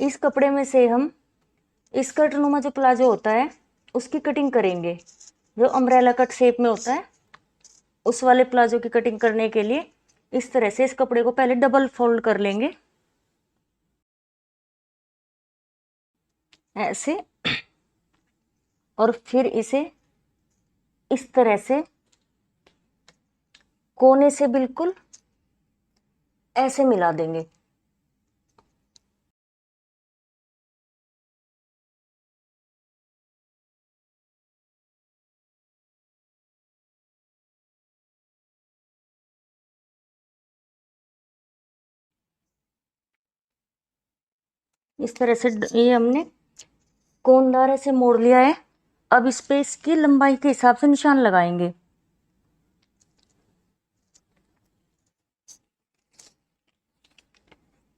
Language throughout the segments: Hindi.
इस कपड़े में से हम स्कर्ट नुमा जो प्लाजो होता है उसकी कटिंग करेंगे, जो अम्ब्रेला कट शेप में होता है उस वाले प्लाजो की कटिंग करने के लिए इस तरह से इस कपड़े को पहले डबल फोल्ड कर लेंगे ऐसे, और फिर इसे इस तरह से कोने से बिल्कुल ऐसे मिला देंगे। इस तरह से ये हमने कोनदार ऐसे मोड़ लिया है। अब इस पे इसकी लंबाई के हिसाब से निशान लगाएंगे।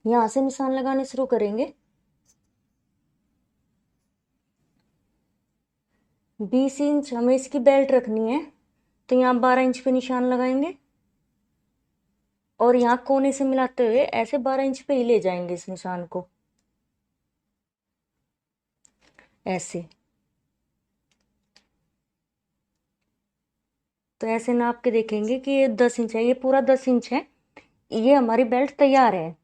यहां से निशान लगाने शुरू करेंगे। 20 इंच हमें इसकी बेल्ट रखनी है, तो यहाँ 12 इंच पे निशान लगाएंगे और यहाँ कोने से मिलाते हुए ऐसे 12 इंच पे ही ले जाएंगे इस निशान को ऐसे। तो ऐसे नाप के देखेंगे कि ये 10 इंच है, ये पूरा 10 इंच है, ये हमारी बेल्ट तैयार है।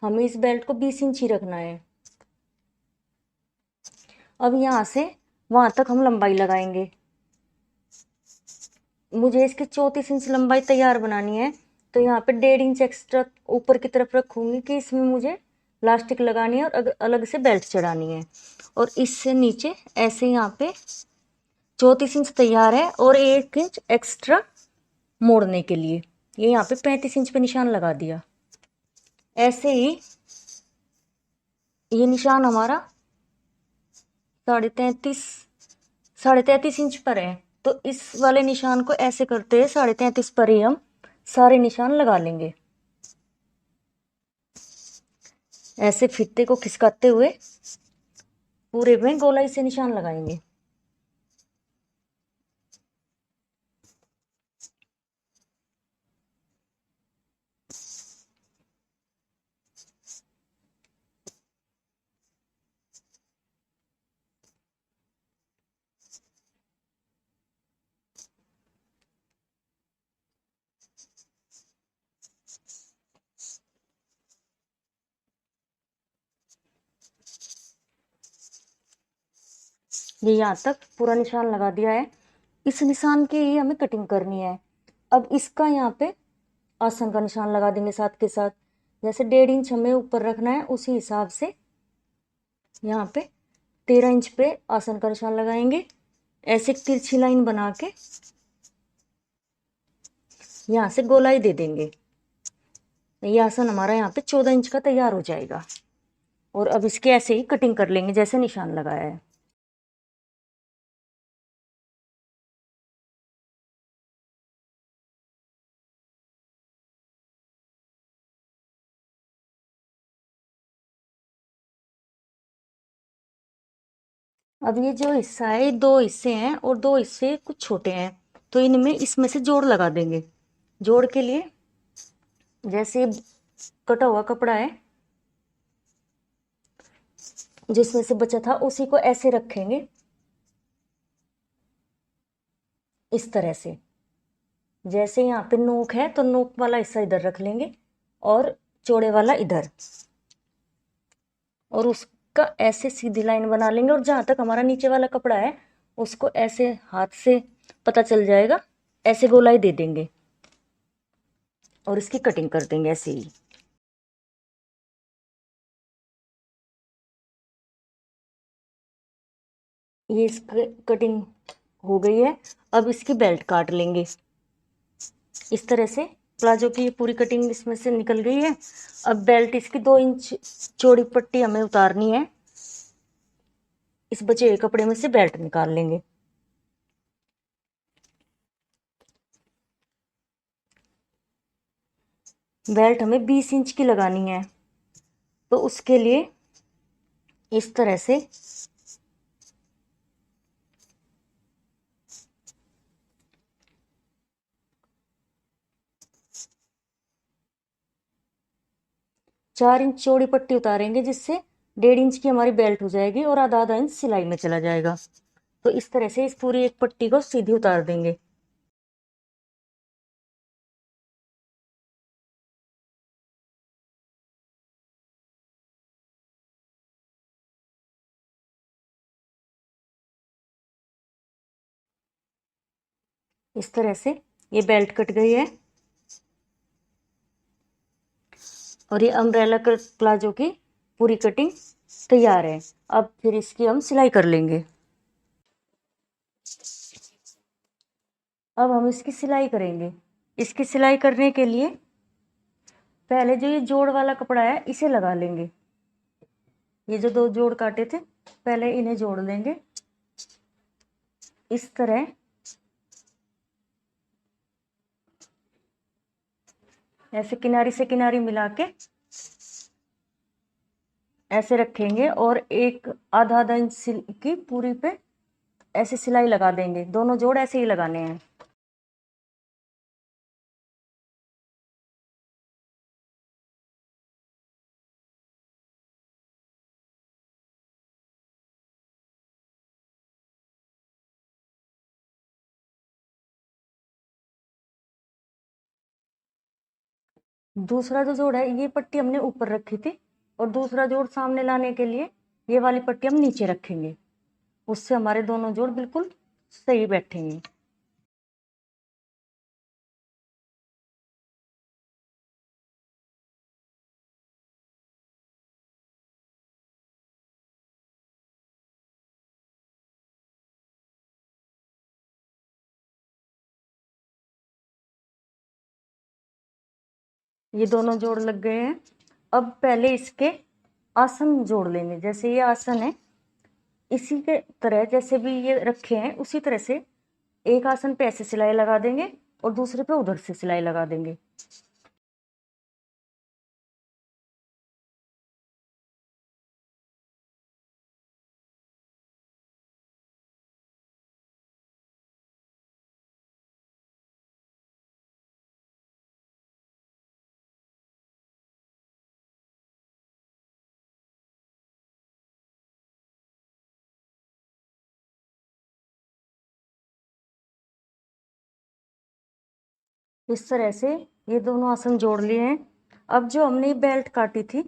हमें इस बेल्ट को 20 इंच ही रखना है। अब यहाँ से वहां तक हम लंबाई लगाएंगे। मुझे इसकी 34 इंच लंबाई तैयार बनानी है, तो यहाँ पे 1.5 इंच एक्स्ट्रा ऊपर की तरफ रखूंगी कि इसमें मुझे लास्टिक लगानी है और अलग से बेल्ट चढ़ानी है। और इससे नीचे ऐसे यहाँ पे 34 इंच तैयार है और 1 इंच एक्स्ट्रा मोड़ने के लिए ये यहाँ पे 35 इंच पे निशान लगा दिया। ऐसे ही ये निशान हमारा 33.5 इंच पर है, तो इस वाले निशान को ऐसे करते हैं 33.5 पर ही हम सारे निशान लगा लेंगे। ऐसे फीते को खिसकाते हुए पूरे में गोलाई से निशान लगाएंगे। ये यहाँ तक पूरा निशान लगा दिया है। इस निशान की ही हमें कटिंग करनी है। अब इसका यहाँ पे आसन का निशान लगा देंगे साथ के साथ। जैसे 1.5 इंच हमें ऊपर रखना है उसी हिसाब से यहाँ पे 13 इंच पे आसन का निशान लगाएंगे। ऐसे तिरछी लाइन बना के यहाँ से गोलाई दे देंगे। ये आसन हमारा यहाँ पे 14 इंच का तैयार हो जाएगा। और अब इसके ऐसे ही कटिंग कर लेंगे जैसे निशान लगाया है। अब ये जो हिस्सा है ये 2 हिस्से हैं और 2 हिस्से कुछ छोटे हैं, तो इनमें इसमें से जोड़ लगा देंगे। जोड़ के लिए जैसे कटा हुआ कपड़ा है जिसमें से बचा था उसी को ऐसे रखेंगे इस तरह से। जैसे यहाँ पे नोक है तो नोक वाला हिस्सा इधर रख लेंगे और चौड़े वाला इधर, और उसका ऐसे सीधी लाइन बना लेंगे। और जहां तक हमारा नीचे वाला कपड़ा है उसको ऐसे हाथ से पता चल जाएगा, ऐसे गोलाई दे देंगे और इसकी कटिंग कर देंगे ऐसे ही। ये इसकी कटिंग हो गई है। अब इसकी बेल्ट काट लेंगे इस तरह से। प्लाजो की ये पूरी कटिंग इसमें से निकल गई है। अब बेल्ट इसकी 2 इंच चौड़ी पट्टी हमें उतारनी है। इस बचे हुए कपड़े में से बेल्ट निकाल लेंगे। बेल्ट हमें 20 इंच की लगानी है, तो उसके लिए इस तरह से 4 इंच चौड़ी पट्टी उतारेंगे, जिससे 1.5 इंच की हमारी बेल्ट हो जाएगी और आधा आधा इंच सिलाई में चला जाएगा। तो इस तरह से इस पूरी एक पट्टी को सीधी उतार देंगे। इस तरह से ये बेल्ट कट गई है और ये अम्ब्रेला प्लाजो की पूरी कटिंग तैयार है। अब फिर इसकी हम सिलाई कर लेंगे। अब हम इसकी सिलाई करेंगे। इसकी सिलाई करने के लिए पहले जो ये जोड़ वाला कपड़ा है इसे लगा लेंगे। ये जो 2 जोड़ काटे थे पहले इन्हें जोड़ लेंगे इस तरह। ऐसे किनारी से किनारी मिला के ऐसे रखेंगे और एक आधा आधा इंच की पूरी पे ऐसे सिलाई लगा देंगे। दोनों जोड़ ऐसे ही लगाने हैं। दूसरा जो जोड़ है ये पट्टी हमने ऊपर रखी थी और दूसरा जोड़ सामने लाने के लिए ये वाली पट्टी हम नीचे रखेंगे। उससे हमारे दोनों जोड़ बिल्कुल सही बैठेंगे। ये दोनों जोड़ लग गए हैं। अब पहले इसके आसन जोड़ लेंगे। जैसे ये आसन है इसी के तरह जैसे भी ये रखे हैं उसी तरह से एक आसन पे ऐसे सिलाई लगा देंगे और दूसरे पे उधर से सिलाई लगा देंगे। इस तरह से ये दोनों आसन जोड़ लिए हैं। अब जो हमने बेल्ट काटी थी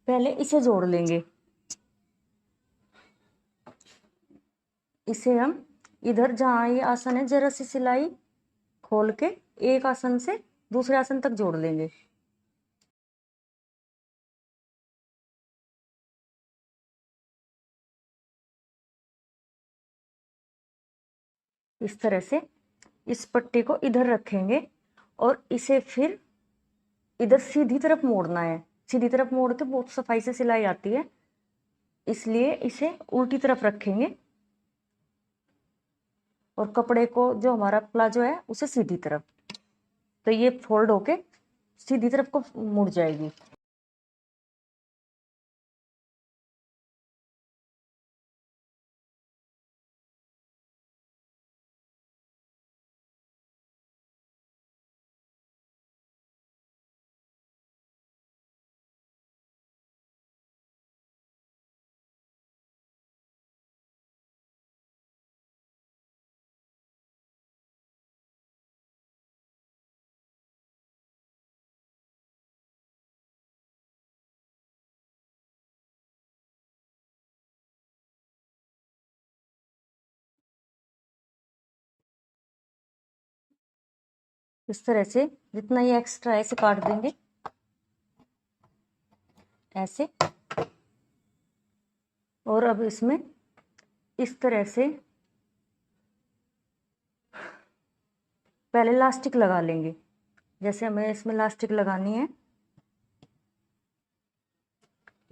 पहले इसे जोड़ लेंगे। इसे हम इधर जहाँ ये आसन है जरा सी सिलाई खोल के एक आसन से दूसरे आसन तक जोड़ लेंगे। इस तरह से इस पट्टी को इधर रखेंगे और इसे फिर इधर सीधी तरफ मोड़ना है। सीधी तरफ मोड़ के बहुत सफाई से सिलाई आती है, इसलिए इसे उल्टी तरफ रखेंगे और कपड़े को जो हमारा प्लाजो है उसे सीधी तरफ, तो ये फोल्ड होके सीधी तरफ को मुड़ जाएगी। इस तरह से जितना ये एक्स्ट्रा है इसे काट देंगे ऐसे। और अब इसमें इस तरह से पहले लास्टिक लगा लेंगे। जैसे हमें इसमें लास्टिक लगानी है,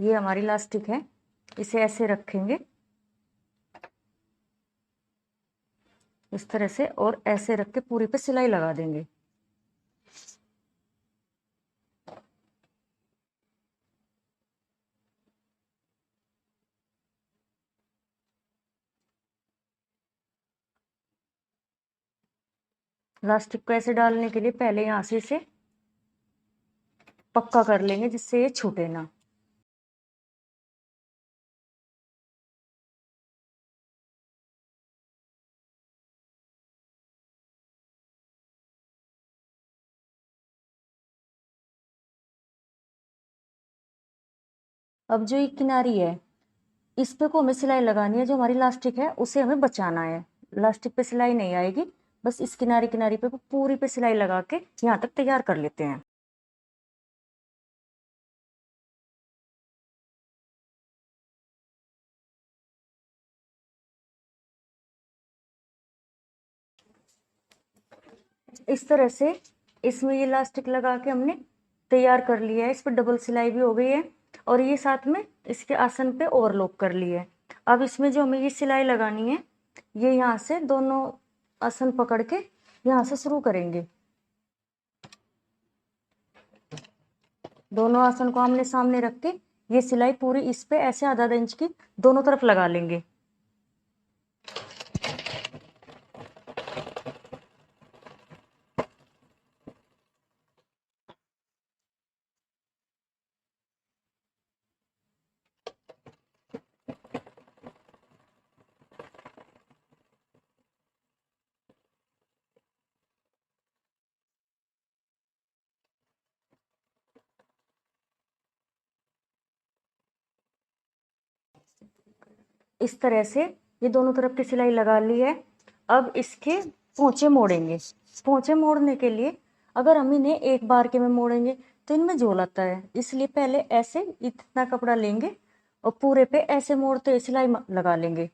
ये हमारी लास्टिक है, इसे ऐसे रखेंगे इस तरह से और ऐसे रख के पूरी पे सिलाई लगा देंगे। लास्टिक को ऐसे डालने के लिए पहले यहाँ से इसे पक्का कर लेंगे जिससे ये छूटे ना। अब जो ये किनारी है इस पे को हमें सिलाई लगानी है, जो हमारी लास्टिक है उसे हमें बचाना है। लास्टिक पे सिलाई नहीं आएगी, बस इस किनारी किनारी पे पूरी पे सिलाई लगा के यहाँ तक तैयार कर लेते हैं। इस तरह से इसमें ये लास्टिक लगा के हमने तैयार कर लिया है। इस पर डबल सिलाई भी हो गई है और ये साथ में इसके आसन पे ओवरलॉक कर ली है। अब इसमें जो हमें ये सिलाई लगानी है ये यहाँ से दोनों आसन पकड़ के यहाँ से शुरू करेंगे। दोनों आसन को आमने सामने रख के ये सिलाई पूरी इस पे ऐसे आधा इंच की दोनों तरफ लगा लेंगे। इस तरह से ये दोनों तरफ की सिलाई लगा ली है। अब इसके पोंचे मोड़ेंगे। पोंचे मोड़ने के लिए अगर हम इन्हें एक बार के में मोड़ेंगे तो इनमें झोल आता है, इसलिए पहले ऐसे इतना कपड़ा लेंगे और पूरे पे ऐसे मोड़ते सिलाई लगा लेंगे।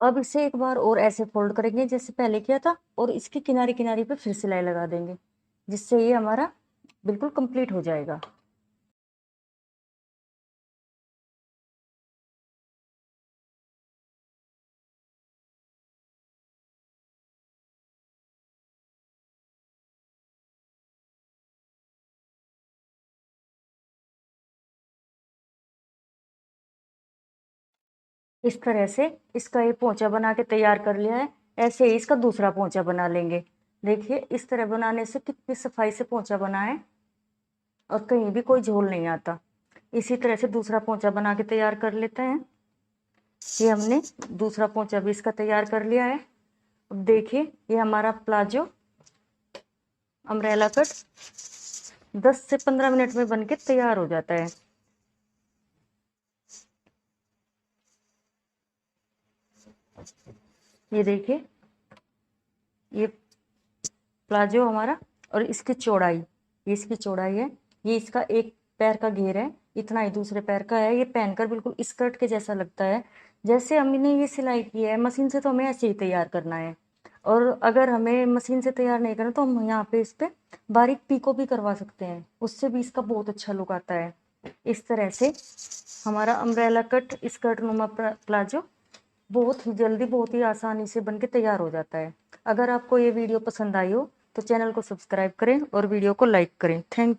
अब इसे एक बार और ऐसे फोल्ड करेंगे जैसे पहले किया था और इसकी किनारी किनारी पे फिर सिलाई लगा देंगे, जिससे ये हमारा बिल्कुल कंप्लीट हो जाएगा। इस तरह से इसका ये पोंचा बना के तैयार कर लिया है। ऐसे ही इसका दूसरा पोंचा बना लेंगे। देखिए इस तरह बनाने से कितनी सफाई से पोंचा बना है और कहीं भी कोई झोल नहीं आता। इसी तरह से दूसरा पोंचा बना के तैयार कर लेते हैं। ये हमने दूसरा पोंचा भी इसका तैयार कर लिया है। अब देखिए ये हमारा प्लाजो अम्ब्रेला कट 10 से 15 मिनट में बनके तैयार हो जाता है। ये देखिए ये प्लाजो हमारा और इसकी चौड़ाई, ये इसकी चौड़ाई है, ये इसका एक पैर का घेर है, इतना ही दूसरे पैर का है। ये पहनकर बिल्कुल स्कर्ट के जैसा लगता है। जैसे हमने ये सिलाई की है मशीन से तो हमें ऐसे ही तैयार करना है, और अगर हमें मशीन से तैयार नहीं करना तो हम यहाँ पे इस पर बारीक पीको भी करवा सकते हैं, उससे भी इसका बहुत अच्छा लुक आता है। इस तरह से हमारा अम्ब्रेला कट स्कर्ट नुमा प्लाजो बहुत ही जल्दी बहुत ही आसानी से बनके तैयार हो जाता है। अगर आपको ये वीडियो पसंद आई हो तो चैनल को सब्सक्राइब करें और वीडियो को लाइक करें। थैंक